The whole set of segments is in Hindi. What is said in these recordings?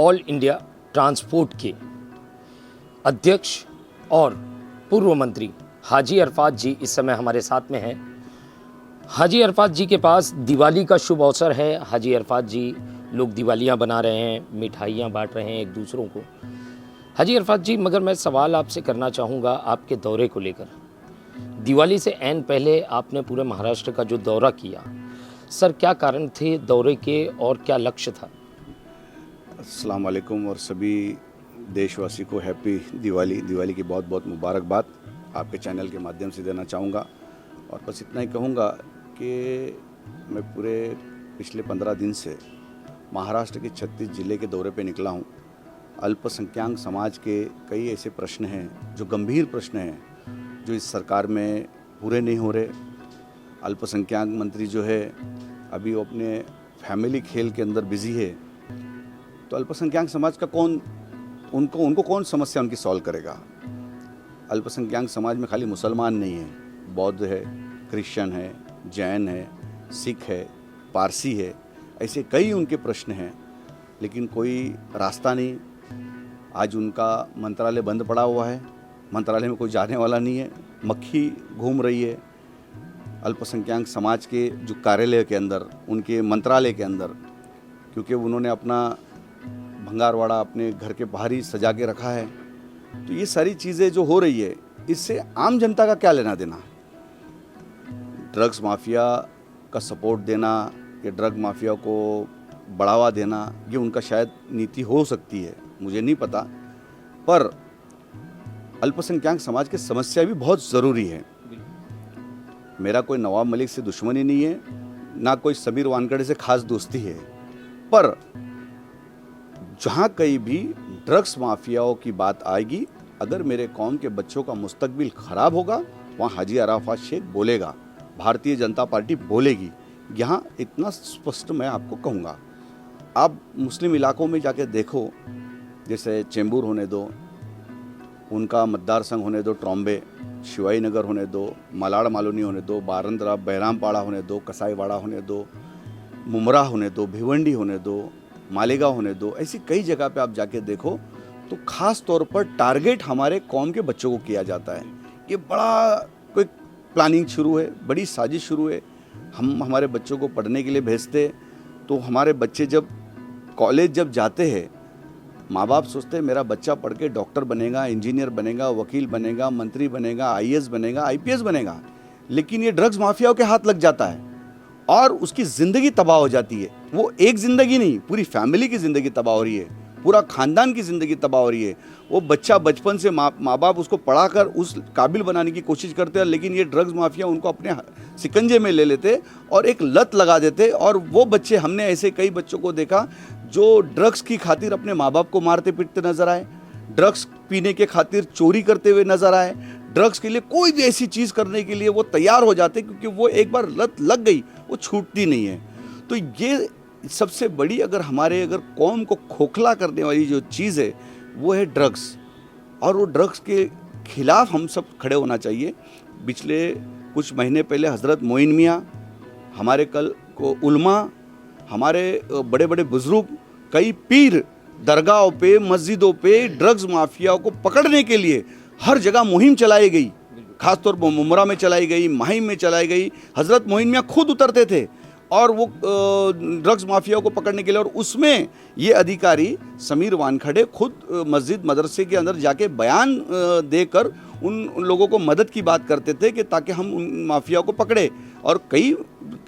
ऑल इंडिया ट्रांसपोर्ट के अध्यक्ष और पूर्व मंत्री हाजी अरफात जी इस समय हमारे साथ में हैं। हाजी अरफात जी के पास दिवाली का शुभ अवसर है। हाजी अरफात जी लोग दिवालियां बना रहे हैं, मिठाइयां बांट रहे हैं एक दूसरों को। हाजी अरफात जी, मगर मैं सवाल आपसे करना चाहूँगा आपके दौरे को लेकर। दिवाली से ऐन पहले आपने पूरे महाराष्ट्र का जो दौरा किया, सर क्या कारण थे दौरे के और क्या लक्ष्य था? अस्सलाम वालेकुम और सभी देशवासी को हैप्पी दिवाली की बहुत बहुत मुबारकबाद आपके चैनल के माध्यम से देना चाहूँगा। और बस इतना ही कहूँगा कि मैं पूरे पिछले 15 दिन से महाराष्ट्र के 36 ज़िले के दौरे पे निकला हूँ। अल्पसंख्यक समाज के कई ऐसे प्रश्न हैं जो गंभीर प्रश्न हैं जो इस सरकार में पूरे नहीं हो रहे। अल्पसंख्यक मंत्री जो है अभी वो अपने फैमिली खेल के अंदर बिजी है, तो अल्पसंख्यक समाज का उनको कौन समस्या उनकी सॉल्व करेगा? अल्पसंख्यक समाज में खाली मुसलमान नहीं है, बौद्ध है, क्रिश्चियन है, जैन है, सिख है, पारसी है, ऐसे कई उनके प्रश्न हैं, लेकिन कोई रास्ता नहीं। आज उनका मंत्रालय बंद पड़ा हुआ है, मंत्रालय में कोई जाने वाला नहीं है, मक्खी घूम रही है। अल्पसंख्यक समाज के जो कार्यालय के अंदर, उनके मंत्रालय के अंदर, क्योंकि उन्होंने अपना भंगारवाड़ा अपने घर के बाहर ही सजा के रखा है, तो ये सारी चीज़ें जो हो रही है इससे आम जनता का क्या लेना देना? ड्रग्स माफिया का सपोर्ट देना या ड्रग माफिया को बढ़ावा देना, ये उनका शायद नीति हो सकती है, मुझे नहीं पता। पर अल्पसंख्यक समाज की समस्या भी बहुत ज़रूरी है। मेरा कोई नवाब मलिक से दुश्मनी नहीं है, ना कोई समीर वानखेड़े से खास दोस्ती है, पर जहाँ कहीं भी ड्रग्स माफियाओं की बात आएगी, अगर मेरे कौम के बच्चों का मुस्तकबिल ख़राब होगा, वहाँ हाजी अरफात शेख बोलेगा, भारतीय जनता पार्टी बोलेगी। यहाँ इतना स्पष्ट मैं आपको कहूँगा। आप मुस्लिम इलाकों में जाके देखो, जैसे चेंबूर होने दो, उनका मतदार संघ होने दो, ट्रॉम्बे, शिवाई नगर होने दो, मलाड मालोनी होने दो, बारंदरा बैरामपाड़ा होने दो, कसाईवाड़ा होने दो, मुमरा होने दो, भिवंडी होने दो, मालेगांव होने दो, ऐसी कई जगह पे आप जाके देखो तो ख़ास तौर पर टारगेट हमारे कौम के बच्चों को किया जाता है। ये बड़ा कोई प्लानिंग शुरू है, बड़ी साजिश शुरू है। हम हमारे बच्चों को पढ़ने के लिए भेजते, तो हमारे बच्चे जब कॉलेज जब जाते हैं, माँ बाप सोचते हैं मेरा बच्चा पढ़ के डॉक्टर बनेगा, इंजीनियर बनेगा, वकील बनेगा, मंत्री बनेगा, आईएएस बनेगा, आईपीएस बनेगा, लेकिन ये ड्रग्स माफियाओं के हाथ लग जाता है और उसकी ज़िंदगी तबाह हो जाती है। वो एक ज़िंदगी नहीं, पूरी फैमिली की ज़िंदगी तबाह हो रही है, पूरा ख़ानदान की ज़िंदगी तबाह हो रही है। वो बच्चा बचपन से माँ बाप उसको पढ़ाकर उस काबिल बनाने की कोशिश करते हैं, लेकिन ये ड्रग्स माफिया उनको अपने शिकंजे में ले लेते और एक लत लगा देते। और वो बच्चे, हमने ऐसे कई बच्चों को देखा जो ड्रग्स की खातिर अपने माँ बाप को मारते पीटते नजर आए, ड्रग्स पीने के खातिर चोरी करते हुए नजर आए, ड्रग्स के लिए कोई भी ऐसी चीज़ करने के लिए वो तैयार हो जाते, क्योंकि वो एक बार लत लग गई वो छूटती नहीं है। तो ये सबसे बड़ी अगर कौम को खोखला करने वाली जो चीज़ है वो है ड्रग्स, और वो ड्रग्स के खिलाफ हम सब खड़े होना चाहिए। पिछले कुछ महीने पहले हज़रत मोइन मियाँ, हमारे कल को उलमा, हमारे बड़े बड़े बुजुर्ग, कई पीर दरगाहों पे, मस्जिदों पे ड्रग्स माफियाओं को पकड़ने के लिए हर जगह मुहिम चलाई गई, खासतौर पर मुमरा में चलाई गई, माहिम में चलाई गई। हज़रत मोइन मियाँ खुद उतरते थे और वो ड्रग्स माफियाओं को पकड़ने के लिए, और उसमें ये अधिकारी समीर वानखेड़े खुद मस्जिद मदरसे के अंदर जाके बयान देकर उन लोगों को मदद की बात करते थे कि ताकि हम उन माफिया को पकड़े। और कई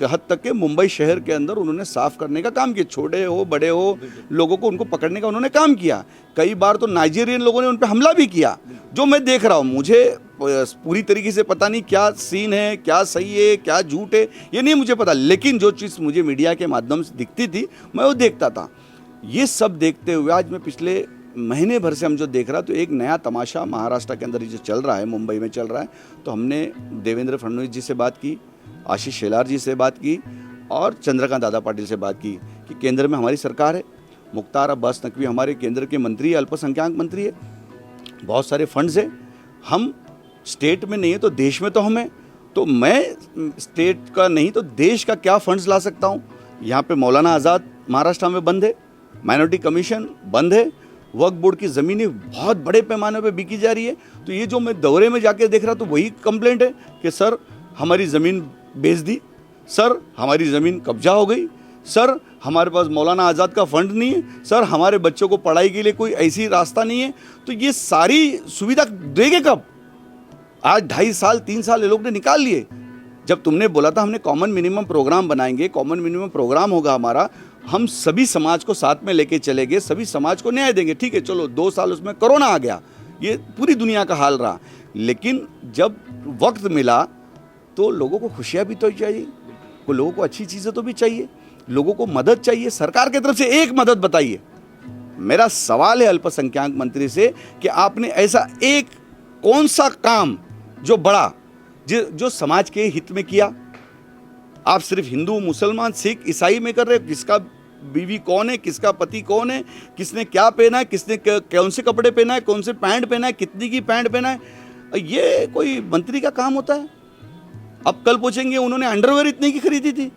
हद तक के मुंबई शहर के अंदर उन्होंने साफ करने का काम किया, छोटे हो बड़े हो लोगों को उनको पकड़ने का उन्होंने काम किया। कई बार तो नाइजीरियन लोगों ने उन पर हमला भी किया, जो मैं देख रहा हूँ। मुझे पूरी तरीके से पता नहीं क्या सीन है, क्या सही है, क्या झूठ है, ये नहीं मुझे पता, लेकिन जो चीज़ मुझे मीडिया के माध्यम से दिखती थी मैं वो देखता था। ये सब देखते हुए आज मैं पिछले महीने भर से हम जो देख रहा, तो एक नया तमाशा महाराष्ट्र के अंदर जो चल रहा है, मुंबई में चल रहा है। तो हमने देवेंद्र फडणवीस जी से बात की, आशीष शेलार जी से बात की और चंद्रकांत दादा पाटिल से बात की कि केंद्र में हमारी सरकार है, मुख्तार अब्बास नकवी हमारे केंद्र के मंत्री है, अल्पसंख्यक मंत्री है, बहुत सारे फंड्स हैं, हम स्टेट में नहीं है तो देश में तो हम हैं, तो मैं स्टेट का नहीं तो देश का क्या फंड्स ला सकता हूँ। यहाँ पे मौलाना आज़ाद महाराष्ट्र में बंद है, माइनॉरिटी कमीशन बंद है, वक्फ बोर्ड की ज़मीनें बहुत बड़े पैमाने पे बिकी जा रही है। तो ये जो मैं दौरे में जाके देख रहा तो वही कंप्लेंट है कि सर हमारी ज़मीन बेच दी, सर हमारी ज़मीन कब्जा हो गई, सर हमारे पास मौलाना आज़ाद का फंड नहीं है, सर हमारे बच्चों को पढ़ाई के लिए कोई ऐसी रास्ता नहीं है। तो ये सारी सुविधा देंगे कब? आज 2.5 साल 3 साल ये लोग ने निकाल लिए। जब तुमने बोला था हमने कॉमन मिनिमम प्रोग्राम बनाएंगे, कॉमन मिनिमम प्रोग्राम होगा हमारा, हम सभी समाज को साथ में लेके चलेंगे, सभी समाज को न्याय देंगे। ठीक है, चलो 2 साल उसमें कोरोना आ गया, ये पूरी दुनिया का हाल रहा, लेकिन जब वक्त मिला तो लोगों को खुशियाँ भी तो चाहिए, लोगों को अच्छी चीज़ें तो भी चाहिए, लोगों को मदद चाहिए। सरकार की तरफ से एक मदद बताइए। मेरा सवाल है अल्पसंख्यक मंत्री से कि आपने ऐसा एक कौन सा काम जो बड़ा जो समाज के हित में किया? आप सिर्फ हिंदू, मुसलमान, सिख, ईसाई में कर रहे हो। किसका बीवी कौन है, किसका पति कौन है, किसने क्या पहना है, किसने कौन से कपड़े पहना है, कौन से पैंट पहना है, कितनी की पैंट पहना है, ये कोई मंत्री का काम होता है? अब कल पूछेंगे उन्होंने अंडरवेयर इतने की खरीदी थी।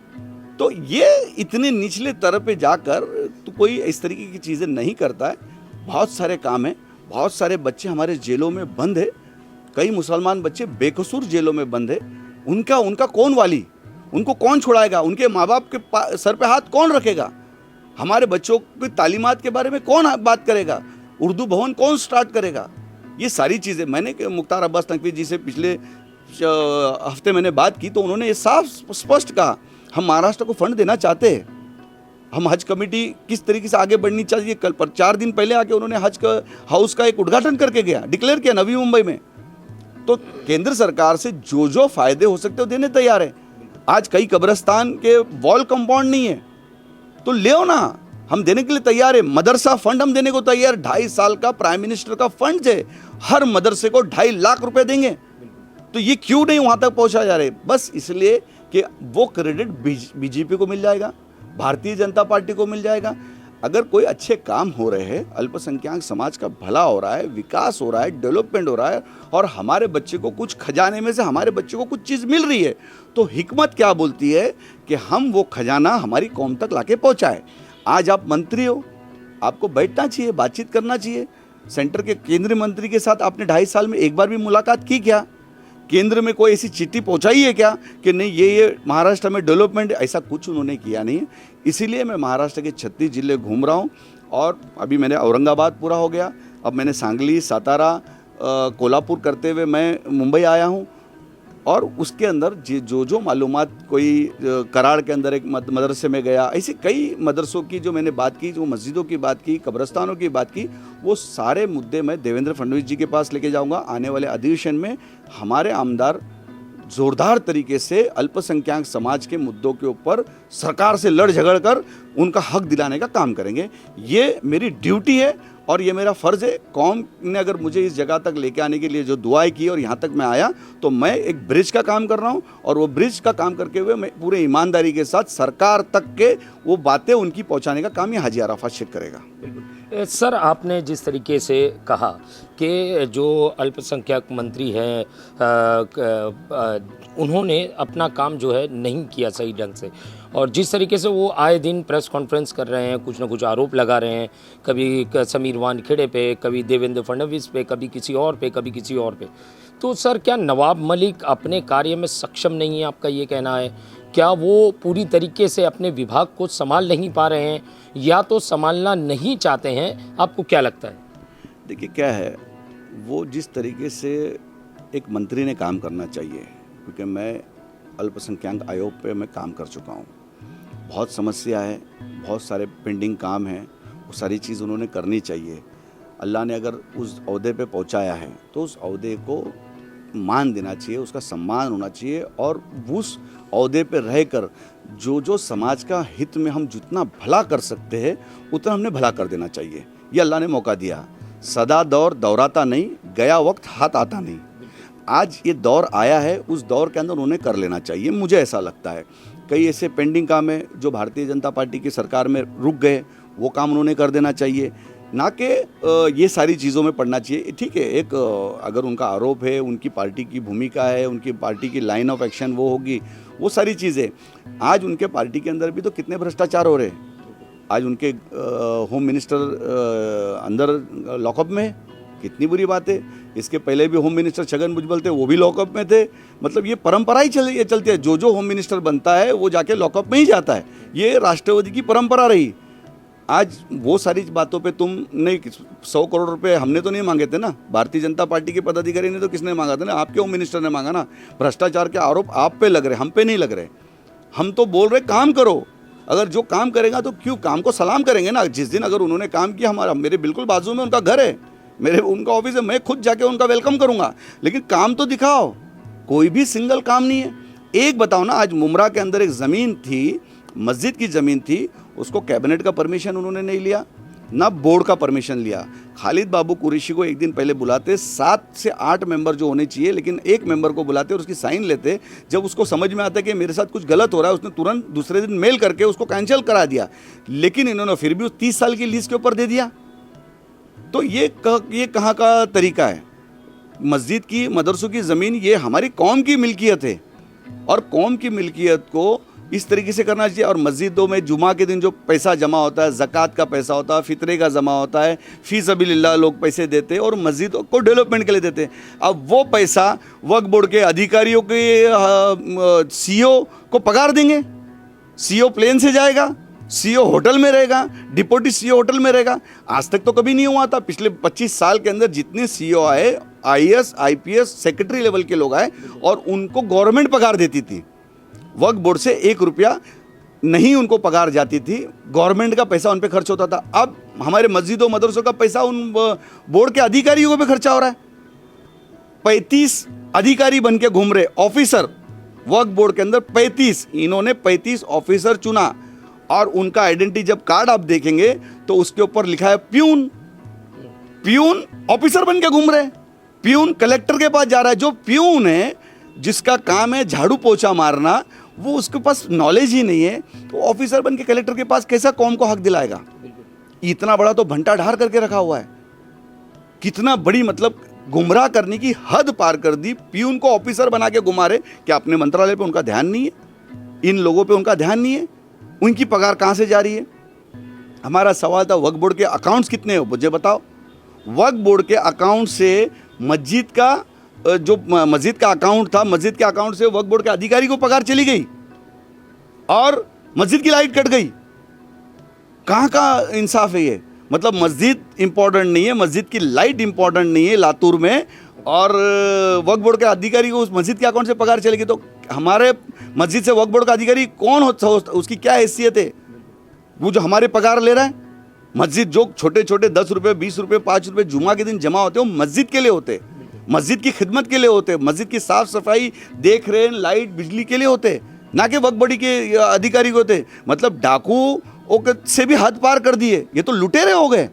तो ये इतने निचले स्तर पे जाकर तो कोई इस तरीके की चीज़ें नहीं करता है। बहुत सारे काम हैं, बहुत सारे बच्चे हमारे जेलों में बंद है, कई मुसलमान बच्चे बेकसूर जेलों में बंद है। उनका कौन वाली, उनको कौन छुड़ाएगा? उनके माँ बाप के सर पे हाथ कौन रखेगा? हमारे बच्चों की तालीमात के बारे में कौन बात करेगा? उर्दू भवन कौन स्टार्ट करेगा? ये सारी चीज़ें मैंने मुख्तार अब्बास नकवी जी से पिछले हफ्ते मैंने बात की तो उन्होंने ये साफ स्पष्ट कहा, हम महाराष्ट्र को फंड देना चाहते हैं। हम हज कमेटी किस तरीके से आगे बढ़नी चाहिए, कल पर 4 दिन पहले आके उन्होंने हज हाउस का एक उद्घाटन करके गया, डिक्लेयर किया नवी मुंबई में। तो केंद्र सरकार से जो फायदे हो सकते हो देने तैयार है। आज कई कब्रिस्तान के वॉल कंपाउंड नहीं है तो ले आओ ना, हम देने के लिए तैयार है। मदरसा फंड हम देने को तैयार, 2.5 साल का प्राइम मिनिस्टर का फंड है, हर मदरसे को 2.5 लाख रुपए देंगे। तो ये क्यों नहीं वहां तक पहुंचा जा रहे? बस इसलिए कि वो क्रेडिट बीजेपी को मिल जाएगा, भारतीय जनता पार्टी को मिल जाएगा। अगर कोई अच्छे काम हो रहे हैं, अल्पसंख्यक समाज का भला हो रहा है, विकास हो रहा है, डेवलपमेंट हो रहा है और हमारे बच्चे को कुछ खजाने में से हमारे बच्चे को कुछ चीज़ मिल रही है, तो हिकमत क्या बोलती है कि हम वो खजाना हमारी कौम तक लाके पहुंचाए। आज आप मंत्री हो, आपको बैठना चाहिए, बातचीत करना चाहिए। सेंटर के केंद्रीय मंत्री के साथ आपने 2.5 साल में एक बार भी मुलाकात की क्या? केंद्र में कोई ऐसी चिट्ठी पहुंचाई है क्या कि नहीं ये महाराष्ट्र में डेवलपमेंट? ऐसा कुछ उन्होंने किया नहीं है। इसीलिए मैं महाराष्ट्र के 36 जिले घूम रहा हूं और अभी मैंने औरंगाबाद पूरा हो गया, अब मैंने सांगली, सातारा, कोल्हापुर करते हुए मैं मुंबई आया हूं। और उसके अंदर जो मालूमात, कोई कराड़ के अंदर एक मदरसे में गया, ऐसे कई मदरसों की जो मैंने बात की, जो मस्जिदों की बात की, कब्रस्तानों की बात की, वो सारे मुद्दे मैं देवेंद्र फडणवीस जी के पास लेके जाऊंगा। आने वाले अधिवेशन में हमारे आमदार जोरदार तरीके से अल्पसंख्यक समाज के मुद्दों के ऊपर सरकार से लड़ झगड़ कर उनका हक दिलाने का काम करेंगे। ये मेरी ड्यूटी है और ये मेरा फ़र्ज़ है। कौम ने अगर मुझे इस जगह तक लेके आने के लिए जो दुआएं की और यहाँ तक मैं आया, तो मैं एक ब्रिज का काम कर रहा हूँ और वो ब्रिज का काम करके हुए मैं पूरे ईमानदारी के साथ सरकार तक के वो बातें उनकी पहुँचाने का काम ये हाजी अराफात शेख करेगा। सर, आपने जिस तरीके से कहा कि जो अल्पसंख्यक मंत्री हैं उन्होंने अपना काम जो है नहीं किया सही ढंग से, और जिस तरीके से वो आए दिन प्रेस कॉन्फ्रेंस कर रहे हैं, कुछ ना कुछ आरोप लगा रहे हैं, कभी समीर वानखेड़े पे, कभी देवेंद्र फडणवीस पे, कभी किसी और पे, कभी किसी और पे, तो सर क्या नवाब मलिक अपने कार्य में सक्षम नहीं है, आपका ये कहना है? क्या वो पूरी तरीके से अपने विभाग को संभाल नहीं पा रहे हैं या तो संभालना नहीं चाहते हैं? आपको क्या लगता है? देखिए क्या है, वो जिस तरीके से एक मंत्री ने काम करना चाहिए, क्योंकि मैं अल्पसंख्यक आयोग पे मैं काम कर चुका हूँ, बहुत समस्या है, बहुत सारे पेंडिंग काम हैं, वो सारी चीज़ उन्होंने करनी चाहिए। अल्लाह ने अगर उस ओहदे पे पहुँचाया है तो उस ओहदे को मान देना चाहिए, उसका सम्मान होना चाहिए और उस ओहदे पे रहकर जो समाज का हित में हम जितना भला कर सकते हैं उतना हमने भला कर देना चाहिए। ये अल्लाह ने मौका दिया। सदा दौर दौराता नहीं, गया वक्त हाथ आता नहीं। आज ये दौर आया है, उस दौर के अंदर उन्हें कर लेना चाहिए, मुझे ऐसा लगता है। कई ऐसे पेंडिंग काम है जो भारतीय जनता पार्टी की सरकार में रुक गए, वो काम उन्होंने कर देना चाहिए, ना कि ये सारी चीज़ों में पड़ना चाहिए। ठीक है, एक अगर उनका आरोप है, उनकी पार्टी की भूमिका है, उनकी पार्टी की लाइन ऑफ एक्शन वो होगी, वो सारी चीज़ें। आज उनके पार्टी के अंदर भी तो कितने भ्रष्टाचार हो रहे हैं, आज उनके होम मिनिस्टर अंदर लॉकअप में है। कितनी बुरी बात है। इसके पहले भी होम मिनिस्टर छगन भुजबल थे, वो भी लॉकअप में थे। मतलब ये परंपरा ही चलती है, जो होम मिनिस्टर बनता है वो जाके लॉकअप में ही जाता है। ये राष्ट्रवादी की परंपरा रही। आज वो सारी बातों पे तुम नहीं, 100 करोड़ रुपए हमने तो नहीं मांगे थे ना, भारतीय जनता पार्टी के पदाधिकारी ने तो किसने मांगा था ना, आपके होम मिनिस्टर ने मांगा ना। भ्रष्टाचार के आरोप आप पे लग रहे, हम पे नहीं लग रहे। हम तो बोल रहे काम करो, अगर जो काम करेगा तो क्यों, काम को सलाम करेंगे ना। जिस दिन अगर उन्होंने काम किया, मेरे बिल्कुल बाजू में उनका घर है, उनका ऑफिस है, मैं खुद जाके उनका वेलकम करूंगा, लेकिन काम तो दिखाओ। कोई भी सिंगल काम नहीं है। एक बताओ ना, आज मुमरा के अंदर एक ज़मीन थी, मस्जिद की ज़मीन थी, उसको कैबिनेट का परमिशन उन्होंने नहीं लिया, ना बोर्ड का परमिशन लिया। खालिद बाबू कुरैशी को एक दिन पहले बुलाते, 7 से 8 मेंबर जो होने चाहिए, लेकिन एक मेंबर को बुलाते और उसकी साइन लेते। जब उसको समझ में आता कि मेरे साथ कुछ गलत हो रहा है, उसने तुरंत दूसरे दिन मेल करके उसको कैंसिल करा दिया। लेकिन इन्होंने फिर भी उस 30 साल की लीज के ऊपर दे दिया। तो ये कहाँ का तरीका है। मस्जिद की, मदरसों की ज़मीन ये हमारी कौम की मिल्कियत है, और कौम की मिल्कियत को इस तरीके से करना चाहिए। और मस्जिदों में जुमा के दिन जो पैसा जमा होता है, ज़कात का पैसा होता है, फितरे का जमा होता है, फ़ी सबीलिल्लाह लोग पैसे देते हैं और मस्जिद को डेवलपमेंट के लिए देते हैं। अब वो पैसा वक्फ बोर्ड के अधिकारियों के सीईओ को पगार देंगे। सीईओ प्लेन से जाएगा, सीईओ होटल में रहेगा, डिप्टी सीईओ होटल में रहेगा। आज तक तो कभी नहीं हुआ था। पिछले 25 साल के अंदर जितने सीईओ आए, आईएएस, आईपीएस, सेक्रेटरी लेवल के लोग आए, और उनको गवर्नमेंट पगार देती थी। वक्फ बोर्ड से 1 रुपया नहीं उनको पगार जाती थी, गवर्नमेंट का पैसा उन पे खर्च होता था। अब हमारे मस्जिदों मदरसों का पैसा उन बोर्ड के अधिकारियों पे खर्चा हो रहा है। 35 अधिकारी बन के घूम रहे, ऑफिसर, वक्फ बोर्ड के अंदर 35, इन्होंने 35 ऑफिसर चुना, और उनका आइडेंटिटी जब कार्ड आप देखेंगे तो उसके ऊपर लिखा है प्यून। प्यून ऑफिसर बन के घूम रहे। प्यून कलेक्टर के पास जा रहा है। जो प्यून है, जिसका काम है झाड़ू पोछा मारना, वो उसके पास नॉलेज ही नहीं है, तो ऑफिसर बन के कलेक्टर के पास कैसा कौम को हक दिलाएगा। इतना बड़ा तो भंटा ढार करके रखा हुआ है। कितना बड़ी, मतलब गुमराह करने की हद पार कर दी। प्यून को ऑफिसर बना के घुमा रहे। क्या अपने मंत्रालय पे उनका ध्यान नहीं है? इन लोगों पे उनका ध्यान नहीं है? उनकी पगार कहाँ से जा रही है? हमारा सवाल था वक्फ बोर्ड के अकाउंट्स कितने हो, मुझे बताओ। वक्फ बोर्ड के अकाउंट से मस्जिद का जो मस्जिद का अकाउंट था, मस्जिद के अकाउंट से वक्फ बोर्ड के अधिकारी को पगार चली गई और मस्जिद की लाइट कट गई। कहाँ का इंसाफ है ये? मतलब मस्जिद इंपॉर्टेंट नहीं है, मस्जिद की लाइट इंपॉर्टेंट नहीं है लातूर में, और वक्फ बोर्ड के अधिकारी को उस मस्जिद के अकाउंट से पगार चलेगी। तो हमारे मस्जिद से वक्फ बोर्ड का अधिकारी कौन होता, उसकी क्या हैसियत है? वो जो हमारे पगार ले रहा है। मस्जिद जो छोटे छोटे 10 रुपये, 20 रुपये, 5 रुपये जुमा के दिन जमा होते हैं, वो मस्जिद के लिए होते, मस्जिद की खिदमत के लिए होते, मस्जिद की साफ सफाई, देख रेख, लाइट, बिजली के लिए होते, ना कि वक्फ बोर्ड के अधिकारी को होते। मतलब डाकू से भी हद पार कर दिए, ये तो लुटेरे हो गए।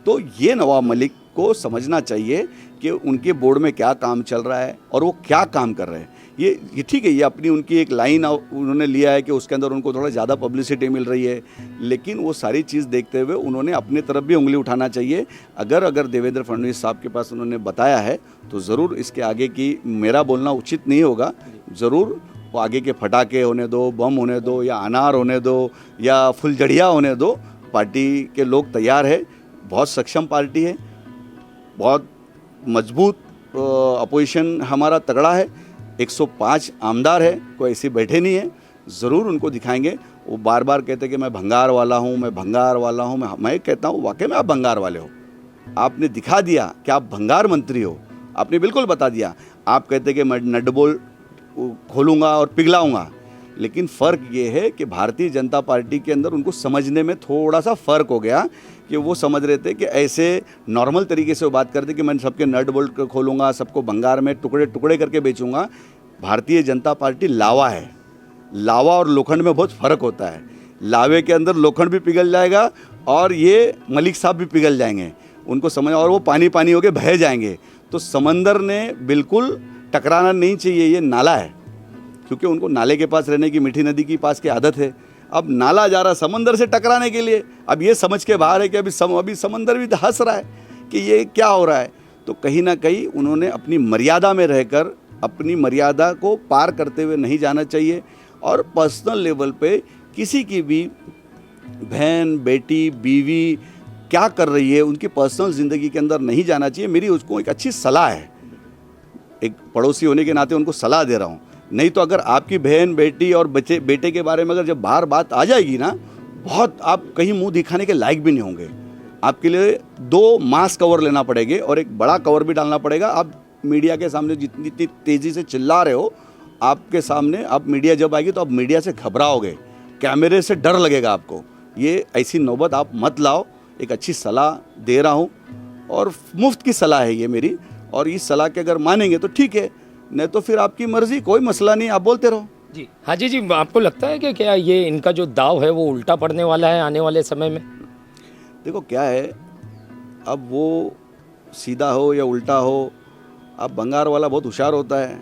तो ये नवाब मलिक को समझना चाहिए कि उनके बोर्ड में क्या काम चल रहा है और वो क्या काम कर रहे हैं। ये ठीक है, ये अपनी उनकी एक लाइन उन्होंने लिया है कि उसके अंदर उनको थोड़ा ज़्यादा पब्लिसिटी मिल रही है, लेकिन वो सारी चीज़ देखते हुए उन्होंने अपनी तरफ भी उंगली उठाना चाहिए। अगर देवेंद्र फडणवीस साहब के पास उन्होंने बताया है तो ज़रूर इसके आगे की मेरा बोलना उचित नहीं होगा। ज़रूर वो आगे के फटाके होने दो, बम होने दो, या अनार होने दो, या फुलझड़ियाँ होने दो, पार्टी के लोग तैयार है। बहुत सक्षम पार्टी है, बहुत मजबूत अपोजिशन हमारा तगड़ा है, 105 आमदार है, कोई ऐसे बैठे नहीं है। ज़रूर उनको दिखाएंगे। वो बार बार कहते कि मैं भंगार वाला हूँ, मैं भंगार वाला हूँ। मैं कहता हूँ वाकई में आप भंगार वाले हो। आपने दिखा दिया कि आप भंगार मंत्री हो, आपने बिल्कुल बता दिया। आप कहते कि मैं नट बोल्ट खोलूँगा और पिघलाऊँगा, लेकिन फ़र्क ये है कि भारतीय जनता पार्टी के अंदर उनको समझने में थोड़ा सा फ़र्क हो गया कि वो समझ रहे थे कि ऐसे नॉर्मल तरीके से वो बात करते कि मैं सबके नट बोल्ट खोलूँगा, सबको भंगार में टुकड़े टुकड़े करके बेचूँगा। भारतीय जनता पार्टी लावा है। लावा और लोखंड में बहुत फ़र्क होता है। लावे के अंदर लोखंड भी पिघल जाएगा और ये मलिक साहब भी पिघल जाएंगे, उनको समझ, और वो पानी पानी होके बह जाएंगे। तो समंदर ने बिल्कुल टकराना नहीं चाहिए, ये नाला है, क्योंकि उनको नाले के पास रहने की, मीठी नदी के पास की आदत है। अब नाला जा रहा समंदर से टकराने के लिए, अब ये समझ के बाहर है कि अभी समंदर भी हंस रहा है कि ये क्या हो रहा है। तो कहीं ना कहीं उन्होंने अपनी मर्यादा में रहकर, अपनी मर्यादा को पार करते हुए नहीं जाना चाहिए, और पर्सनल लेवल पे किसी की भी बहन, बेटी, बीवी क्या कर रही है, उनकी पर्सनल ज़िंदगी के अंदर नहीं जाना चाहिए। मेरी उसको एक अच्छी सलाह है, एक पड़ोसी होने के नाते उनको सलाह दे रहा हूँ। नहीं तो अगर आपकी बहन, बेटी और बच्चे बेटे के बारे में अगर जब बार बात आ जाएगी ना, बहुत आप कहीं मुंह दिखाने के लायक भी नहीं होंगे। आपके लिए 2 मास कवर लेना पड़ेंगे और एक बड़ा कवर भी डालना पड़ेगा। आप मीडिया के सामने जितनी तेज़ी से चिल्ला रहे हो, आपके सामने आप मीडिया जब आएगी तो आप मीडिया से घबराओगे, कैमरे से डर लगेगा आपको। ये ऐसी नौबत आप मत लाओ। एक अच्छी सलाह दे रहा हूँ और मुफ्त की सलाह है ये मेरी, और इस सलाह के अगर मानेंगे तो ठीक है, नहीं तो फिर आपकी मर्जी, कोई मसला नहीं, आप बोलते रहो। जी हाजी जी, आपको लगता है कि क्या ये इनका जो दाव है वो उल्टा पड़ने वाला है आने वाले समय में? देखो क्या है, अब वो सीधा हो या उल्टा हो, अब भंगार वाला बहुत होशियार होता है।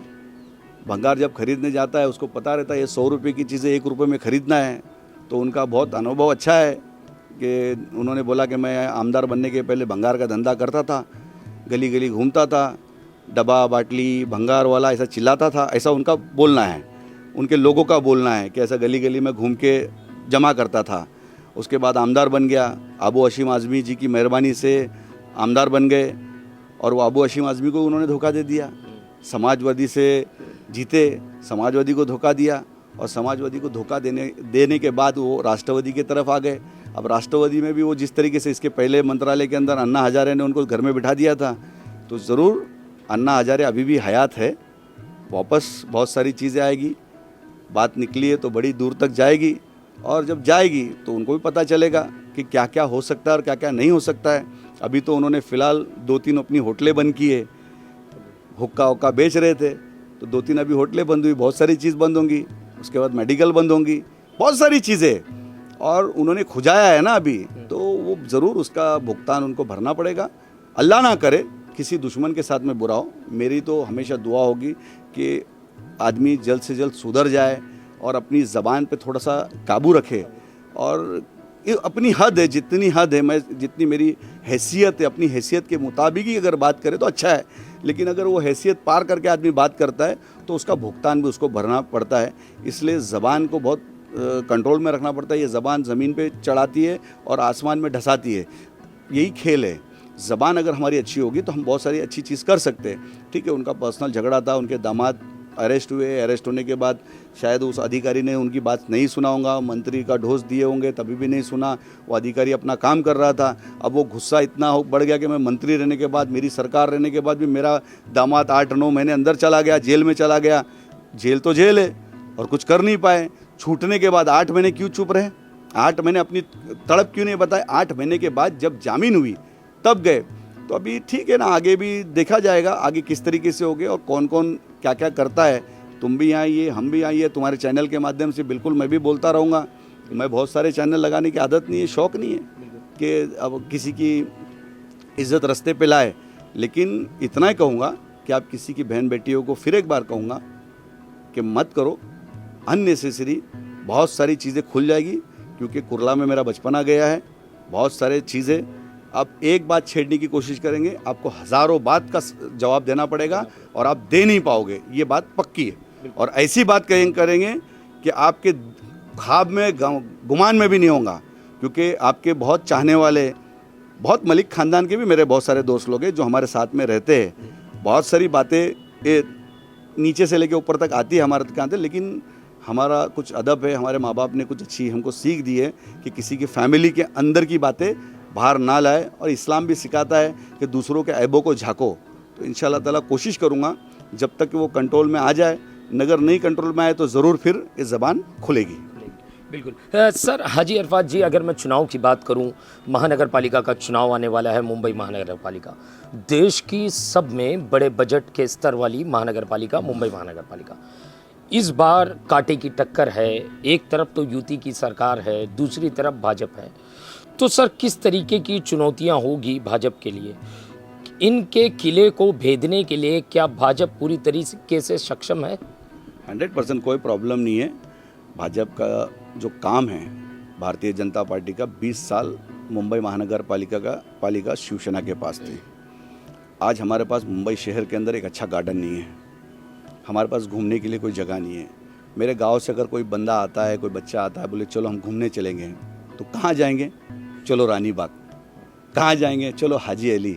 भंगार जब खरीदने जाता है उसको पता रहता है ये 100 रुपये की चीज़ें 1 रुपये में ख़रीदना है, तो उनका बहुत अनुभव अच्छा है कि उन्होंने बोला कि मैं आमदार बनने के पहले भंगार का धंधा करता था, गली गली घूमता था, डब्बा बाटली भंगार वाला ऐसा चिल्लाता था, ऐसा उनका बोलना है, उनके लोगों का बोलना है कि ऐसा गली गली में घूम के जमा करता था। उसके बाद आमदार बन गया, अबू हशीम आज़मी जी की मेहरबानी से आमदार बन गए, और वो अबू हशीम आज़मी को उन्होंने धोखा दे दिया। समाजवादी से जीते, समाजवादी को धोखा दिया, और समाजवादी को धोखा देने के बाद वो राष्ट्रवादी की तरफ आ गए। अब राष्ट्रवादी में भी वो जिस तरीके से इसके पहले मंत्रालय के अंदर अन्ना हजारे ने उनको घर में बिठा दिया था, तो ज़रूर अन्ना हजारे अभी भी हयात है, वापस बहुत सारी चीज़ें आएगी। बात निकली है तो बड़ी दूर तक जाएगी, और जब जाएगी तो उनको भी पता चलेगा कि क्या क्या हो सकता है और क्या क्या नहीं हो सकता है। अभी तो उन्होंने फ़िलहाल 2-3 अपनी होटलें बंद की है, हुक्का हुक्का बेच रहे थे, तो 2-3 अभी होटलें बंद हुई, बहुत सारी चीज़ बंद होंगी, उसके बाद मेडिकल बंद होंगी, बहुत सारी चीज़ें, और उन्होंने खुजाया है ना अभी, तो वो ज़रूर उसका भुगतान उनको भरना पड़ेगा। अल्लाह ना करे किसी दुश्मन के साथ में बुरा हो। मेरी तो हमेशा दुआ होगी कि आदमी जल्द से जल्द सुधर जाए और अपनी ज़बान पे थोड़ा सा काबू रखे, और अपनी हद है, जितनी हद है, मैं जितनी मेरी हैसियत है, अपनी हैसियत के मुताबिक ही अगर बात करें तो अच्छा है, लेकिन अगर वो हैसियत पार करके आदमी बात करता है तो उसका भुगतान भी उसको भरना पड़ता है। इसलिए ज़बान को बहुत कंट्रोल में रखना पड़ता है। ये ज़बान ज़मीन पे चढ़ाती है और आसमान में ढसाती है, यही खेल है। ज़बान अगर हमारी अच्छी होगी तो हम बहुत सारी अच्छी चीज़ कर सकते हैं। ठीक है, उनका पर्सनल झगड़ा था, उनके दामाद अरेस्ट हुए, अरेस्ट होने के बाद शायद उस अधिकारी ने उनकी बात नहीं सुना होगा, मंत्री का ढोस दिए होंगे तभी भी नहीं सुना, वो अधिकारी अपना काम कर रहा था। अब वो गुस्सा इतना बढ़ गया कि मैं मंत्री रहने के बाद, मेरी सरकार रहने के बाद भी मेरा दामाद 8-9 महीने अंदर चला गया, जेल में चला गया। जेल तो जेल है और कुछ कर नहीं पाए। छूटने के बाद 8 महीने क्यों चुप रहे, 8 महीने अपनी तड़प क्यों नहीं बताए? 8 महीने के बाद जब जामीन हुई तब गए। तो अभी ठीक है ना, आगे भी देखा जाएगा आगे किस तरीके से होगे और कौन कौन क्या क्या करता है। तुम भी आइए, हम भी आइए, तुम्हारे चैनल के माध्यम से बिल्कुल मैं भी बोलता रहूँगा। मैं बहुत सारे चैनल लगाने की आदत नहीं है, शौक़ नहीं है कि अब किसी की इज़्ज़त रास्ते पे लाए, लेकिन इतना ही कहूँगा कि आप किसी की बहन बेटियों को फिर एक बार कहूँगा कि मत करो अननेसेसरी। बहुत सारी चीज़ें खुल जाएगी, क्योंकि कुरला में मेरा बचपना गया है। बहुत सारे चीज़ें आप एक बात छेड़ने की कोशिश करेंगे, आपको हज़ारों बात का जवाब देना पड़ेगा और आप दे नहीं पाओगे, ये बात पक्की है। और ऐसी बात करेंगे कि आपके ख्वाब में, गुमान में भी नहीं होगा, क्योंकि आपके बहुत चाहने वाले, बहुत मलिक ख़ानदान के भी मेरे बहुत सारे दोस्त लोग हैं जो हमारे साथ में रहते हैं। बहुत सारी बातें नीचे से लेके ऊपर तक आती है हमारे दुकान से, लेकिन हमारा कुछ अदब है, हमारे माँ बाप ने कुछ अच्छी हमको सीख दी है कि किसी की फैमिली के अंदर की बातें बाहर ना लाए, और इस्लाम भी सिखाता है कि दूसरों के ऐबों को झाँको। तो इंशाल्लाह ताला कोशिश करूँगा जब तक कि वो कंट्रोल में आ जाए, अगर नहीं कंट्रोल में आए तो ज़रूर फिर ये ज़बान खुलेगी। बिल्कुल सर, हाजी अरफात जी, अगर मैं चुनाव की बात करूं, महानगर पालिका का चुनाव आने वाला है, मुंबई महानगर पालिका, देश की सब में बड़े बजट के स्तर वाली महानगर पालिका मुंबई महानगर पालिका। इस बार कांटे की टक्कर है, एक तरफ तो यूती की सरकार है, दूसरी तरफ भाजपा है। तो सर किस तरीके की चुनौतियां होगी भाजपा के लिए? इनके किले को भेदने के लिए क्या भाजपा पूरी तरीके से सक्षम है? 100% कोई प्रॉब्लम नहीं है। भाजपा का जो काम है, भारतीय जनता पार्टी का 20 साल मुंबई महानगर पालिका शिवसेना के पास थी। आज हमारे पास मुंबई शहर के अंदर एक अच्छा गार्डन नहीं है, हमारे पास घूमने के लिए कोई जगह नहीं है। मेरे गांव से अगर कोई बंदा आता है, कोई बच्चा आता है, बोले चलो हम घूमने चलेंगे, तो कहाँ जाएंगे? चलो रानी बाग। कहाँ जाएंगे? चलो हाजी अली।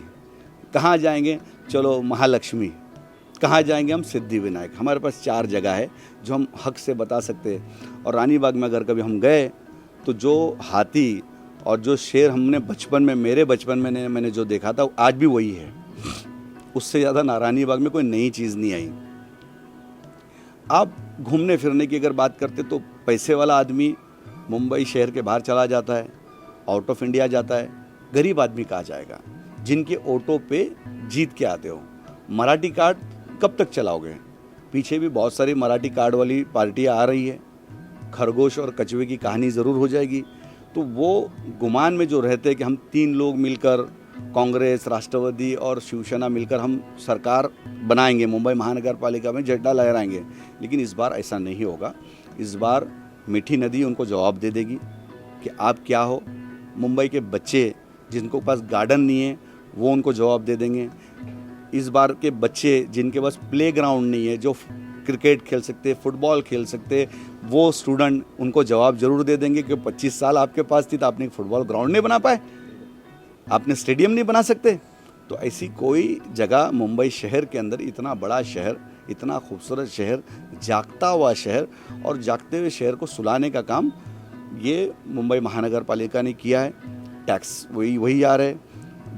कहाँ जाएंगे? चलो महालक्ष्मी। कहाँ जाएंगे? हम सिद्धि विनायक। हमारे पास 4 जगह है जो हम हक से बता सकते हैं। और रानी बाग में अगर कभी हम गए तो जो हाथी और जो शेर हमने बचपन में, मेरे बचपन में मैंने जो देखा था, आज भी वही है। उससे ज़्यादा रानी बाग में कोई नई चीज़ नहीं आई। आप घूमने फिरने की अगर बात करते तो पैसे वाला आदमी मुंबई शहर के बाहर चला जाता है, आउट ऑफ इंडिया जाता है। गरीब आदमी कहाँ जाएगा? जिनके ऑटो पे जीत के आते हो। मराठी कार्ड कब तक चलाओगे? पीछे भी बहुत सारी मराठी कार्ड वाली पार्टियाँ आ रही है। खरगोश और कछुए की कहानी ज़रूर हो जाएगी। तो वो गुमान में जो रहते हैं कि हम 3 लोग मिलकर, कांग्रेस, राष्ट्रवादी और शिवसेना मिलकर हम सरकार बनाएंगे, मुंबई महानगर पालिका में झंडा लहराएंगे, लेकिन इस बार ऐसा नहीं होगा। इस बार मीठी नदी उनको जवाब दे देगी कि आप क्या हो। मुंबई के बच्चे जिनको पास गार्डन नहीं है वो उनको जवाब दे देंगे। इस बार के बच्चे जिनके पास प्लेग्राउंड नहीं है, जो क्रिकेट खेल सकते, फुटबॉल खेल सकते, वो स्टूडेंट उनको जवाब जरूर दे देंगे कि 25 साल आपके पास थी तो आपने फुटबॉल ग्राउंड नहीं बना पाए, आपने स्टेडियम नहीं बना सकते। तो ऐसी कोई जगह मुंबई शहर के अंदर, इतना बड़ा शहर, इतना खूबसूरत शहर, जागता हुआ शहर, और जागते हुए शहर को सुलाने का काम ये मुंबई महानगर पालिका ने किया है। टैक्स वही आ रहे हैं।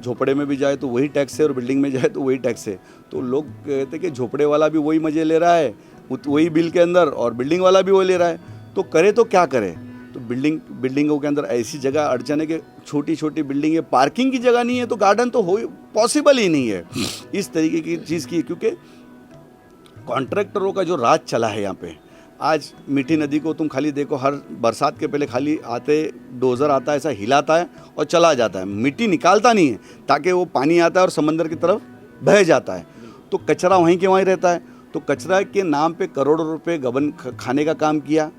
झोपड़े में भी जाए तो वही टैक्स है और बिल्डिंग में जाए तो वही टैक्स है। तो लोग कहते हैं कि झोपड़े वाला भी वही मज़े ले रहा है वही बिल के अंदर, और बिल्डिंग वाला भी वही ले रहा है। तो करे तो क्या करे? तो बिल्डिंगों के अंदर ऐसी जगह अड़चन है कि छोटी छोटी बिल्डिंग है, पार्किंग की जगह नहीं है, तो गार्डन तो हो पॉसिबल ही नहीं है इस तरीके की चीज़ की। क्योंकि कॉन्ट्रैक्टरों का जो राज चला है यहाँ पे। आज मीठी नदी को तुम खाली देखो, हर बरसात के पहले खाली आते डोज़र आता है, ऐसा हिलाता है और चला जाता है, मिट्टी निकालता नहीं है ताकि वो पानी आता है और समंदर की तरफ बह जाता है। तो कचरा वहीं के वहीं रहता है। तो कचरा के नाम पे करोड़ों रुपए गबन खाने का काम किया।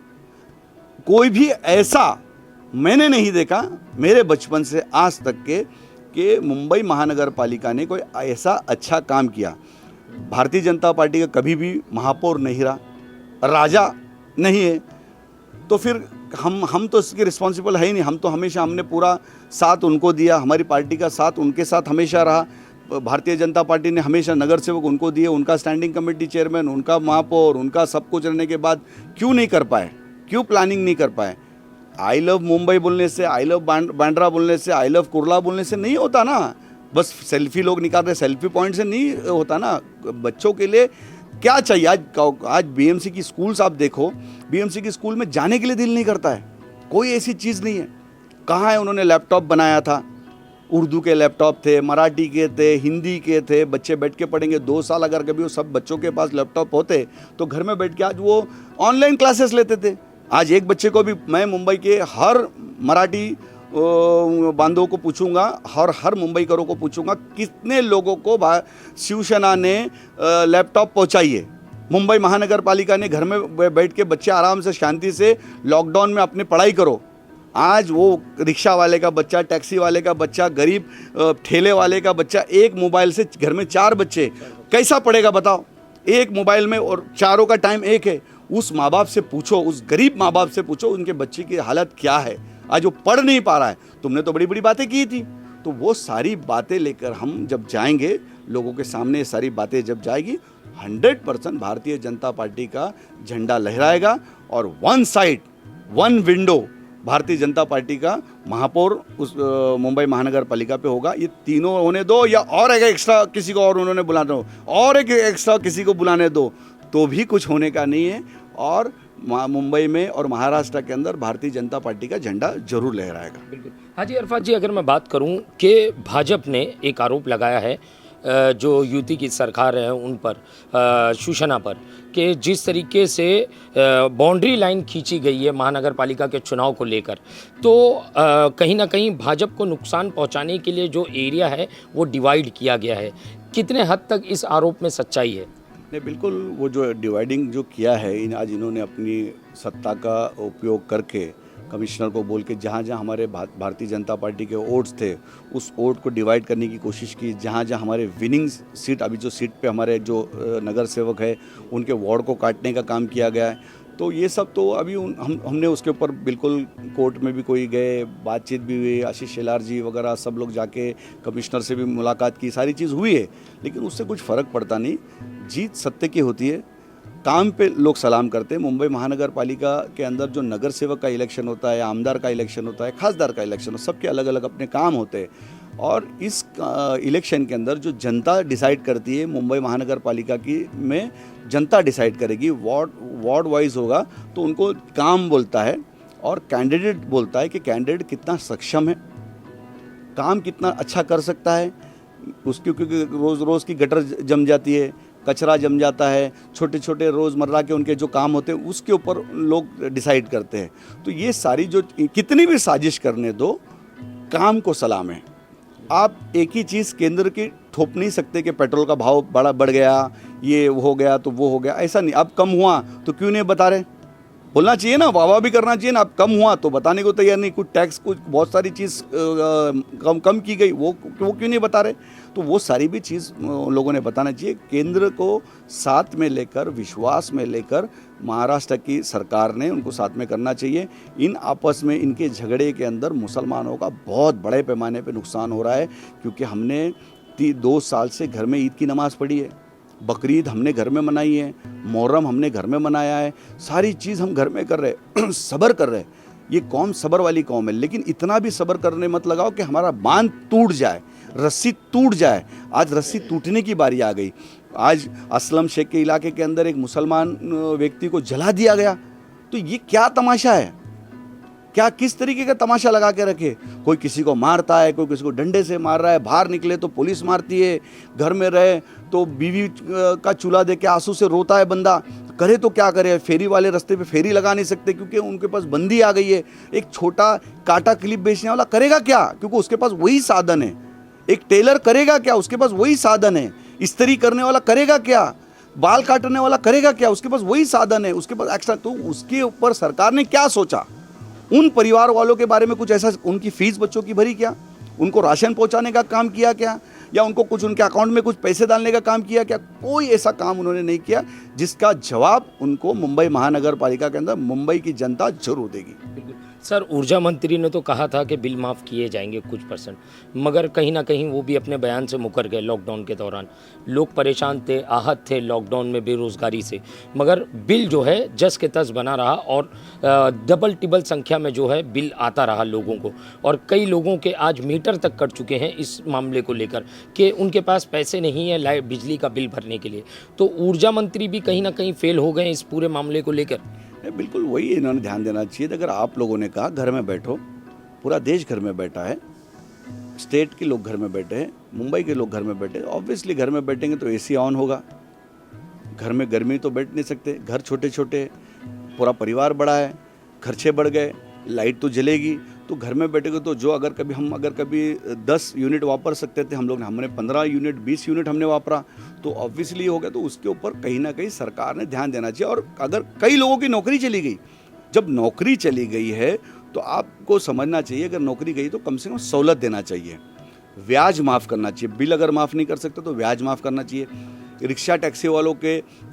कोई भी ऐसा मैंने नहीं देखा मेरे बचपन से आज तक के कि मुंबई महानगर पालिका ने कोई ऐसा अच्छा काम किया। भारतीय जनता पार्टी का कभी भी महापौर नहीं रहा, राजा नहीं है, तो फिर हम तो इसके रिस्पॉन्सिबल है ही नहीं। हम तो हमेशा, हमने पूरा साथ उनको दिया, हमारी पार्टी का साथ उनके साथ हमेशा रहा। भारतीय जनता पार्टी ने हमेशा नगर सेवक उनको दिए, उनका स्टैंडिंग कमेटी चेयरमैन, उनका महापौर, उनका सब कुछ रहने के बाद क्यों नहीं कर पाए? क्यों प्लानिंग नहीं कर पाए? आई लव मुंबई बोलने से, आई लव बांद्रा बोलने से, आई लव कुर्ला बोलने से नहीं होता ना। बस सेल्फी लोग निकाल रहे, सेल्फी पॉइंट से नहीं होता ना। बच्चों के लिए क्या चाहिए? आज बीएमसी की स्कूल्स आप देखो, बीएमसी की स्कूल में जाने के लिए दिल नहीं करता है। कोई ऐसी चीज़ नहीं है। कहाँ है? उन्होंने लैपटॉप बनाया था, उर्दू के लैपटॉप थे, मराठी के थे, हिंदी के थे, बच्चे बैठ के पढ़ेंगे। 2 साल अगर कभी वो सब बच्चों के पास लैपटॉप होते तो घर में बैठ के आज वो ऑनलाइन क्लासेस लेते थे। आज एक बच्चे को भी मैं मुंबई के हर मराठी बांधवों को पूछूंगा और हर मुंबईकरों को पूछूंगा कितने लोगों को शिवसेना ने लैपटॉप पहुंचाई है। मुंबई महानगर पालिका ने घर में बैठ के बच्चे आराम से शांति से लॉकडाउन में अपनी पढ़ाई करो। आज वो रिक्शा वाले का बच्चा, टैक्सी वाले का बच्चा, गरीब ठेले वाले का बच्चा, एक मोबाइल से घर में 4 बच्चे कैसा पढ़ेगा बताओ? एक मोबाइल में, और चारों का टाइम एक है। उस माँ बाप से पूछो, उस गरीब माँ बाप से पूछो उनके बच्चे की हालत क्या है। आज वो पढ़ नहीं पा रहा है। तुमने तो बड़ी बड़ी बातें की थी। तो वो सारी बातें लेकर हम जब जाएंगे लोगों के सामने, सारी बातें जब जाएगी, 100% भारतीय जनता पार्टी का झंडा लहराएगा और one side one window Bharatiya Janata party का महापौर उस मुंबई महानगर पालिका पे होगा। ये तीनों होने दो, या और एक एक्स्ट्रा किसी को और उन्होंने बुलाना हो, और एक एक्स्ट्रा किसी को बुलाने दो, तो भी कुछ होने का नहीं है। और मुंबई में और महाराष्ट्र के अंदर भारतीय जनता पार्टी का झंडा जरूर लहराएगा। बिल्कुल। हाजी अरफात जी, अगर मैं बात करूं कि भाजपा ने एक आरोप लगाया है जो यूपी की सरकार है उन पर, शिवसेना पर, कि जिस तरीके से बाउंड्री लाइन खींची गई है महानगर पालिका के चुनाव को लेकर, तो कहीं ना कहीं भाजपा को नुकसान पहुंचाने के लिए जो एरिया है वो डिवाइड किया गया है। कितने हद तक इस आरोप में सच्चाई है? नहीं, बिल्कुल। वो जो डिवाइडिंग जो किया है, आज इन्होंने अपनी सत्ता का उपयोग करके कमिश्नर को बोल के जहाँ जहाँ हमारे भारतीय जनता पार्टी के वोट्स थे उस वोट को डिवाइड करने की कोशिश की। जहाँ जहाँ हमारे विनिंग सीट, अभी जो सीट पे हमारे जो नगर सेवक है उनके वार्ड को काटने का काम किया गया है। तो ये सब तो अभी हमने उसके ऊपर बिल्कुल कोर्ट में भी कोई गए, बातचीत भी हुई, आशीष शेलार जी वगैरह सब लोग जाके कमिश्नर से भी मुलाकात की, सारी चीज़ हुई है, लेकिन उससे कुछ फ़र्क पड़ता नहीं। जीत सत्य की होती है, काम पे लोग सलाम करते हैं। मुंबई महानगर पालिका के अंदर जो नगर सेवक का इलेक्शन होता है, आमदार का इलेक्शन होता है, खासदार का इलेक्शन होता है, सबके अलग अलग अपने काम होते हैं, और इस इलेक्शन के अंदर जो जनता डिसाइड करती है, मुंबई महानगर पालिका की में जनता डिसाइड करेगी, वार्ड वाइज होगा, तो उनको काम बोलता है और कैंडिडेट बोलता है कि कैंडिडेट कितना सक्षम है, काम कितना अच्छा कर सकता है। उसकी क्योंकि रोज़ की गटर जम जाती है, कचरा जम जाता है, छोटे छोटे रोज़मर्रा के उनके जो काम होते हैं उसके ऊपर लोग डिसाइड करते हैं। तो ये सारी जो कितनी भी साजिश करने दो, काम को सलाम है। आप एक ही चीज़ केंद्र की थोप नहीं सकते कि पेट्रोल का भाव बड़ा बढ़ गया, ये हो गया तो वो हो गया, ऐसा नहीं। अब कम हुआ तो क्यों नहीं बता रहे? बोलना चाहिए ना, वाह भी करना चाहिए ना। अब कम हुआ तो बताने को तैयार नहीं, कुछ टैक्स, कुछ बहुत सारी चीज़ कम की गई, वो क्यों नहीं बता रहे? तो वो सारी भी चीज़ लोगों ने बताना चाहिए। केंद्र को साथ में लेकर, विश्वास में लेकर महाराष्ट्र की सरकार ने उनको साथ में करना चाहिए। इन आपस में इनके झगड़े के अंदर मुसलमानों का बहुत बड़े पैमाने पे नुकसान हो रहा है, क्योंकि हमने 2 साल से घर में ईद की नमाज़ पढ़ी है, बकरीद हमने घर में मनाई है, मुहर्रम हमने घर में मनाया है, सारी चीज़ हम घर में कर रहे सब्र कर रहे। ये कौम सब्र वाली कौम है, लेकिन इतना भी सब्र करने मत लगाओ कि हमारा बांध टूट जाए, रस्सी टूट जाए। आज रस्सी टूटने की बारी आ गई। आज असलम शेख के इलाके के अंदर एक मुसलमान व्यक्ति को जला दिया गया। तो ये क्या तमाशा है? क्या किस तरीके का तमाशा लगा के रखे? कोई किसी को मारता है, कोई किसी को डंडे से मार रहा है, बाहर निकले तो पुलिस मारती है, घर में रहे तो बीवी का चूल्हा दे के आंसू से रोता है बंदा। करे तो क्या करे? फेरी वाले रास्ते पे फेरी लगा नहीं सकते क्योंकि उनके पास बंदी आ गई है। एक छोटा काटा क्लिप बेचने वाला करेगा क्या? क्योंकि उसके पास वही साधन है। एक टेलर करेगा क्या? उसके पास वही साधन है। इस्त्री करने वाला करेगा क्या? बाल काटने वाला करेगा क्या? उसके पास वही साधन है, उसके पास एक्स्ट्रा। तो उसके ऊपर सरकार ने क्या सोचा? उन परिवार वालों के बारे में कुछ ऐसा, उनकी फीस बच्चों की भरी क्या? उनको राशन पहुंचाने का काम किया क्या? या उनको कुछ उनके अकाउंट में कुछ पैसे डालने का काम किया क्या? कोई ऐसा काम उन्होंने नहीं किया, जिसका जवाब उनको मुंबई महानगर पालिका के अंदर मुंबई की जनता जरूर देगी। सर, ऊर्जा मंत्री ने तो कहा था कि बिल माफ़ किए जाएंगे कुछ %, मगर कहीं ना कहीं वो भी अपने बयान से मुकर गए। लॉकडाउन के दौरान लोग परेशान थे, आहत थे लॉकडाउन में बेरोज़गारी से, मगर बिल जो है जस के तस बना रहा और डबल टिबल संख्या में जो है बिल आता रहा लोगों को। और कई लोगों के आज मीटर तक कट चुके हैं इस मामले को लेकर कि उनके पास पैसे नहीं है लाइट बिजली का बिल भरने के लिए। तो ऊर्जा मंत्री भी कहीं ना कहीं फेल हो गए इस पूरे मामले को लेकर। बिल्कुल वही इन्होंने ध्यान देना चाहिए। अगर आप लोगों ने कहा घर में बैठो, पूरा देश घर में बैठा है, स्टेट के लोग घर में बैठे हैं, मुंबई के लोग घर में बैठे हैं, ऑब्वियसली घर में बैठेंगे तो एसी ऑन होगा। घर में गर्मी तो बैठ नहीं सकते, घर छोटे छोटे, पूरा परिवार बड़ा है, खर्चे बढ़ गए, लाइट तो जलेगी। तो घर में बैठेंगे तो जो अगर कभी 10 यूनिट वापर सकते थे हम लोग, हमने 15 यूनिट 20 यूनिट हमने वापरा, तो ऑब्वियसली हो गया। तो उसके ऊपर कहीं ना कहीं सरकार ने ध्यान देना चाहिए। और अगर कई लोगों की नौकरी चली गई, जब नौकरी चली गई है तो आपको समझना चाहिए, अगर नौकरी गई तो कम से कम सहूलत देना चाहिए, ब्याज माफ़ करना चाहिए। बिल अगर माफ़ नहीं कर सकते तो ब्याज माफ़ करना चाहिए। रिक्शा टैक्सी वालों के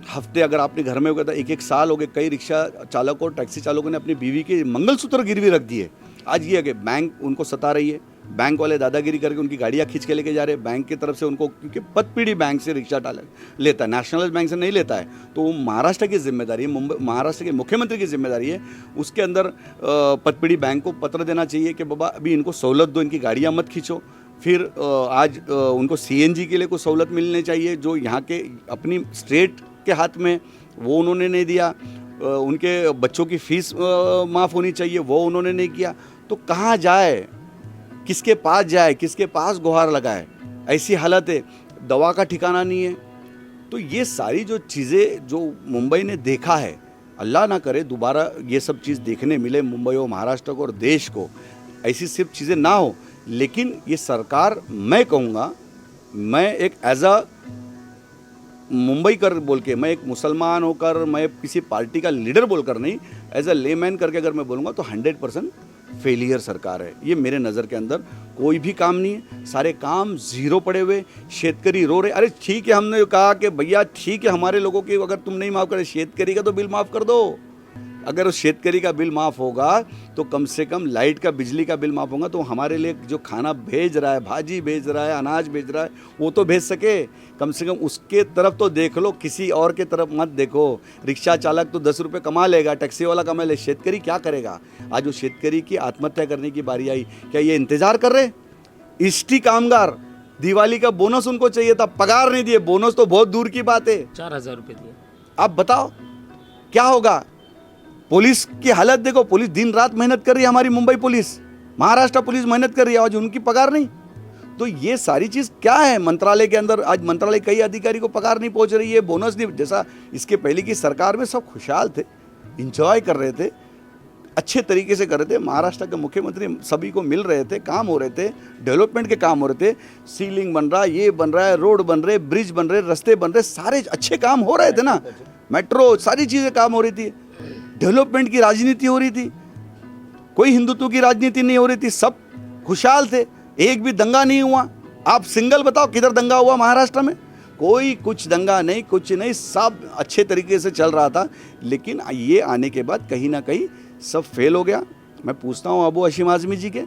हफ्ते अगर आपने घर में हो गया था, 1 साल हो गए, कई रिक्शा चालकों और टैक्सी चालकों ने अपनी बीवी के मंगलसूत्र गिरवी रख दिए। आज ये है कि बैंक उनको सता रही है, बैंक वाले दादागिरी करके उनकी गाड़ियाँ खींच के लेके जा रहे हैं बैंक की तरफ से उनको, क्योंकि पतपीढ़ी बैंक से रिक्शा लेता है, नेशनलाइज बैंक से नहीं लेता है। तो वो महाराष्ट्र की जिम्मेदारी है, महाराष्ट्र के मुख्यमंत्री की जिम्मेदारी है। उसके अंदर पतपीढ़ी बैंक को पत्र देना चाहिए कि बाबा अभी इनको सहूलत दो, इनकी गाड़ियाँ मत खींचो। फिर आज उनको CNG के लिए कुछ सहूलत मिलनी चाहिए जो यहाँ के अपनी स्टेट के हाथ में, वो उन्होंने नहीं दिया। उनके बच्चों की फ़ीस माफ़ होनी चाहिए, वो उन्होंने नहीं किया। तो कहाँ जाए, किसके पास जाए, किसके पास गुहार लगाए? ऐसी हालत है, दवा का ठिकाना नहीं है। तो ये सारी जो चीज़ें जो मुंबई ने देखा है, अल्लाह ना करे दोबारा ये सब चीज़ देखने मिले मुंबई और महाराष्ट्र को और देश को, ऐसी सिर्फ चीज़ें ना हो। लेकिन ये सरकार, मैं कहूँगा, मैं एक एज अ मुंबई कर बोल के, मैं एक मुसलमान होकर, मैं किसी पार्टी का लीडर बोलकर नहीं, एज अ लेमैन करके अगर मैं बोलूँगा तो 100% फेलियर सरकार है। ये मेरे नज़र के अंदर कोई भी काम नहीं है, सारे काम ज़ीरो पड़े हुए। शेतकरी रो रहे, अरे ठीक है, हमने कहा कि भैया ठीक है, हमारे लोगों की अगर तुम नहीं माफ़ करे, शेतकरी का तो बिल माफ़ कर दो। अगर उस शेतकरी का बिल माफ़ होगा तो कम से कम लाइट का, बिजली का बिल माफ़ होगा तो हमारे लिए जो खाना भेज रहा है, भाजी भेज रहा है, अनाज भेज रहा है, वो तो भेज सके। कम से कम उसके तरफ तो देख लो, किसी और के तरफ मत देखो। रिक्शा चालक तो 10 रुपये कमा लेगा, टैक्सी वाला कमा ले, शेतकरी क्या करेगा? आज वो शेतकरी की आत्महत्या करने की बारी आई, क्या ये इंतज़ार कर रहे? एसटी कामगार, दिवाली का बोनस उनको चाहिए था, पगार नहीं दिए, बोनस तो बहुत दूर की बात है, 4000 रुपये दिए। आप बताओ क्या होगा? पुलिस की हालत देखो, पुलिस दिन रात मेहनत कर रही है, हमारी मुंबई पुलिस, महाराष्ट्र पुलिस मेहनत कर रही है, आज उनकी पगार नहीं। तो ये सारी चीज़ क्या है मंत्रालय के अंदर? आज मंत्रालय कई अधिकारी को पगार नहीं पहुंच रही है, बोनस नहीं। जैसा इसके पहले की सरकार में सब खुशहाल थे, इंजॉय कर रहे थे, अच्छे तरीके से कर रहे थे। महाराष्ट्र के मुख्यमंत्री सभी को मिल रहे थे, काम हो रहे थे, डेवलपमेंट के काम हो रहे थे, सीलिंग बन रहा, ये बन रहा है, रोड बन रहे, ब्रिज बन रहे, रास्ते बन रहे, सारे अच्छे काम हो रहे थे ना, मेट्रो, सारी चीज़ें काम हो रही थी, डेवलपमेंट की राजनीति हो रही थी, कोई हिंदुत्व की राजनीति नहीं हो रही थी, सब खुशहाल थे, एक भी दंगा नहीं हुआ। आप सिंगल बताओ किधर दंगा हुआ महाराष्ट्र में? कोई कुछ दंगा नहीं, कुछ नहीं, सब अच्छे तरीके से चल रहा था। लेकिन ये आने के बाद कहीं ना कहीं सब फेल हो गया। मैं पूछता हूँ अबू हशीम आज़मी जी के,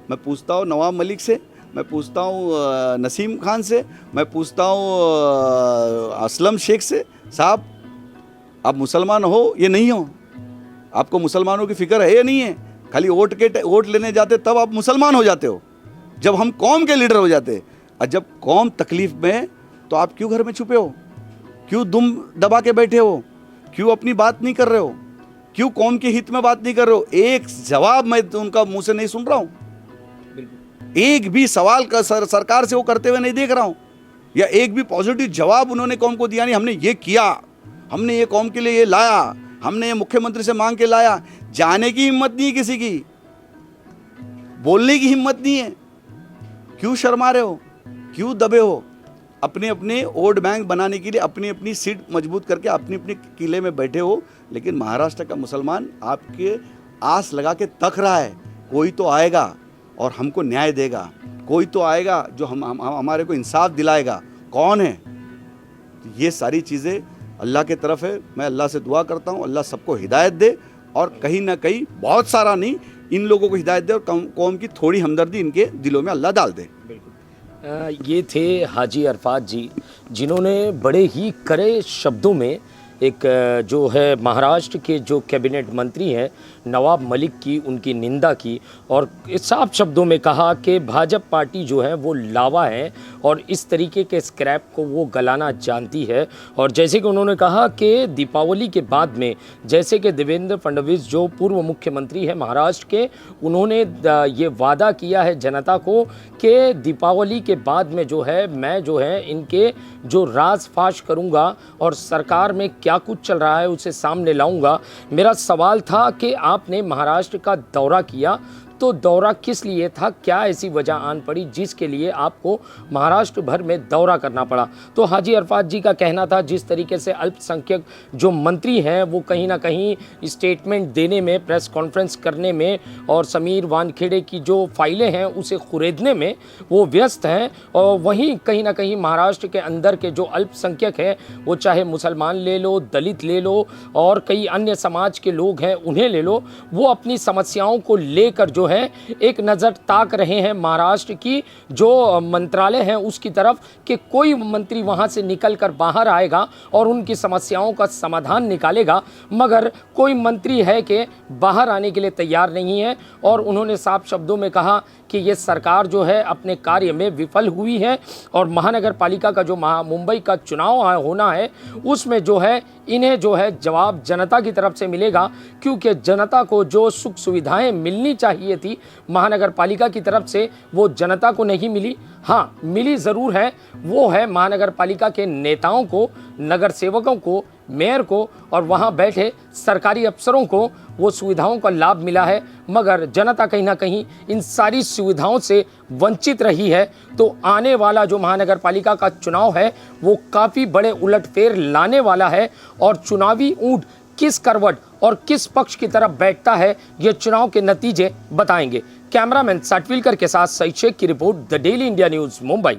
मैं पूछता हूँ नवाब मलिक से, मैं पूछता हूँ नसीम खान से, मैं पूछता हूँ असलम शेख से, साहब आप मुसलमान हो या नहीं हो? आपको मुसलमानों की फिक्र है या नहीं है? खाली वोट लेने जाते तब आप मुसलमान हो जाते हो, जब हम कौम के लीडर हो जाते। और जब कौम तकलीफ में तो आप क्यों घर में छुपे हो? क्यों दुम दबा के बैठे हो? क्यों अपनी बात नहीं कर रहे हो? क्यों कौम के हित में बात नहीं कर रहे हो? एक जवाब मैं उनका मुंह से नहीं सुन रहा हूँ, एक भी सवाल का सरकार से वो करते हुए नहीं देख रहा हूँ, या एक भी पॉजिटिव जवाब उन्होंने कौम को दिया नहीं। हमने ये किया, हमने ये कौम के लिए ये लाया, हमने ये मुख्यमंत्री से मांग के लाया। जाने की हिम्मत नहीं है किसी की, बोलने की हिम्मत नहीं है। क्यों शर्मा रहे हो? क्यों दबे हो? अपने अपने वोट बैंक बनाने के लिए अपनी अपनी सीट मजबूत करके अपनी अपने किले में बैठे हो। लेकिन महाराष्ट्र का मुसलमान आपके आस लगा के तक रहा है, कोई तो आएगा और हमको न्याय देगा, कोई तो आएगा जो हमारे को इंसाफ दिलाएगा। कौन है? तो ये सारी चीज़ें अल्लाह के तरफ है। मैं अल्लाह से दुआ करता हूँ अल्लाह सबको हिदायत दे, और कहीं ना कहीं, बहुत सारा नहीं, इन लोगों को हिदायत दे, और कौम की थोड़ी हमदर्दी इनके दिलों में अल्लाह डाल दे। ये थे हाजी अरफात जी, जिन्होंने बड़े ही कड़े शब्दों में एक जो है महाराष्ट्र के जो कैबिनेट मंत्री हैं नवाब मलिक की, उनकी निंदा की, और साफ शब्दों में कहा कि भाजपा पार्टी जो है वो लावा है और इस तरीके के स्क्रैप को वो गलाना जानती है। और जैसे कि उन्होंने कहा कि दीपावली के बाद में, जैसे कि देवेंद्र फडणवीस जो पूर्व मुख्यमंत्री हैं महाराष्ट्र के, उन्होंने ये वादा किया है जनता को कि दीपावली के बाद में जो है मैं जो है इनके जो राज फाश करूँगा और सरकार में क्या कुछ चल रहा है उसे सामने लाऊंगा। मेरा सवाल था कि आपने महाराष्ट्र का दौरा किया, तो दौरा किस लिए था? क्या ऐसी वजह आन पड़ी जिसके लिए आपको महाराष्ट्र भर में दौरा करना पड़ा? तो हाजी अरफात जी का कहना था जिस तरीके से अल्पसंख्यक जो मंत्री हैं वो कहीं ना कहीं स्टेटमेंट देने में, प्रेस कॉन्फ्रेंस करने में और समीर वानखेड़े की जो फाइलें हैं उसे खुरेदने में वो व्यस्त हैं, और वहीं कहीं ना कहीं महाराष्ट्र के अंदर के जो अल्पसंख्यक हैं, वो चाहे मुसलमान ले लो, दलित ले लो और कई अन्य समाज के लोग हैं उन्हें ले लो, वो अपनी समस्याओं को लेकर जो है एक नज़र ताक रहे हैं महाराष्ट्र की जो मंत्रालय है उसकी तरफ, कि कोई मंत्री वहां से निकलकर बाहर आएगा और उनकी समस्याओं का समाधान निकालेगा। मगर कोई मंत्री है कि बाहर आने के लिए तैयार नहीं है, और उन्होंने साफ शब्दों में कहा कि ये सरकार जो है अपने कार्य में विफल हुई है, और महानगर पालिका का जो मुंबई का चुनाव होना है उसमें जो है इन्हें जो है जवाब जनता की तरफ से मिलेगा, क्योंकि जनता को जो सुख सुविधाएं मिलनी चाहिए थी महानगर पालिका की तरफ से वो जनता को नहीं मिली। हाँ, मिली ज़रूर है, वो है महानगर पालिका के नेताओं को, नगर सेवकों को, मेयर को और वहाँ बैठे सरकारी अफसरों को वो सुविधाओं का लाभ मिला है, मगर जनता कहीं ना कहीं इन सारी सुविधाओं से वंचित रही है। तो आने वाला जो महानगर पालिका का चुनाव है वो काफ़ी बड़े उलटफेर लाने वाला है, और चुनावी ऊंट किस करवट और किस पक्ष की तरफ बैठता है ये चुनाव के नतीजे बताएंगे। कैमरामैन साटविलकर के साथ सईद शेख की report, the daily India news, Mumbai.